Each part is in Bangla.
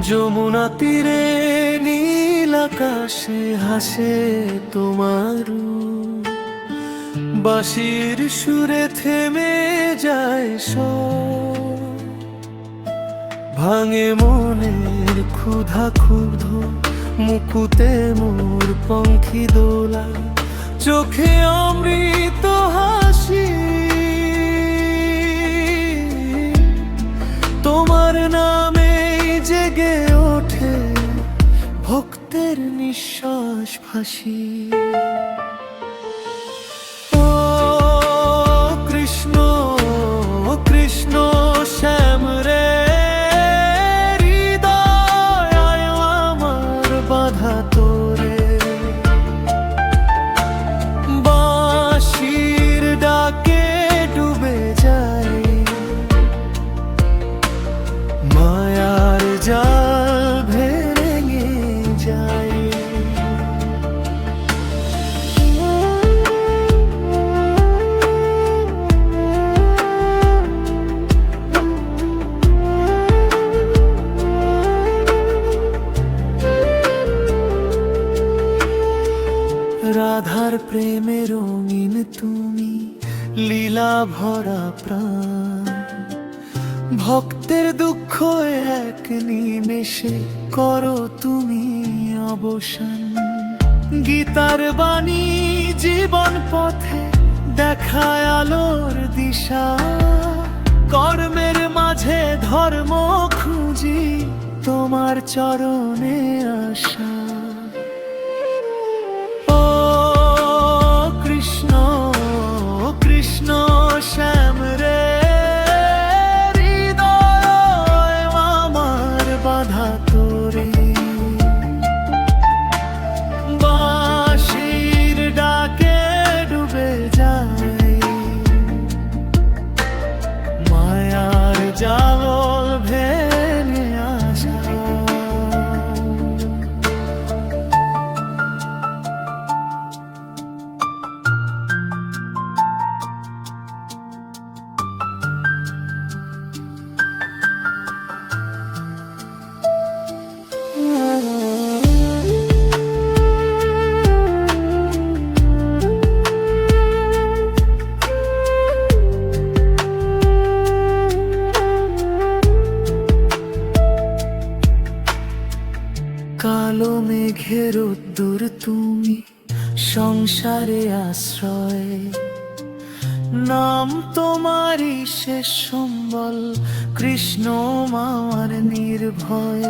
যমুনা তীরে নীল আকাশে হাসে তোমার রূপ, বাঁশির সুরে থেমে যায় সব, ভাঙে মনের ক্ষুধা ক্ষুব্ধ মুকুতে মোর পঙ্খী দোলা, চোখে অমৃত হাসি তোমার নামে জেগে ওঠে ভক্তের নিঃশ্বাস ফাঁসি। ও কৃষ্ণ কৃষ্ণ শ্যাম রে হৃদয় আমার বাধা তোরে, বাঁশির ডাকে ডুবে যায় মায়ার জাল ভেঙে যায়। রাধার প্রেমে রঙিন তুমি, লীলা ভরা প্রাণ, ভক্তের দুঃখ এক নিমেষে করো তুমি অবসান। গীতার বাণী জীবন পথে দেখায় আলোর দিশা, কর্মের মাঝে ধর্ম খুঁজি তোমার চরণে আশা। ও কৃষ্ণ কৃষ্ণ শ্যাম রে বাধা তোরে, বাঁশির ডাকে ডুবে যায় মায়ার জাল ভেঙে আসা। কালো মেঘের রোদ্দুর তুমি, সংসারে আশ্রয়, নাম তোমারই শেষ সম্বল, কৃষ্ণ আমার নির্ভয়।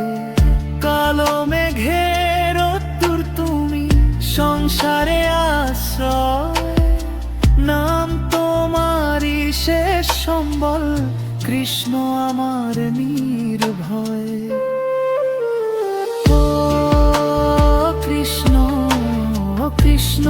কালো মেঘের রোদ্দুর তুমি, সংসারে আশ্রয়, নাম তোমারই শেষ সম্বল, কৃষ্ণ আমার নির্ভয়। কৃষ্ণ কৃষ্ণ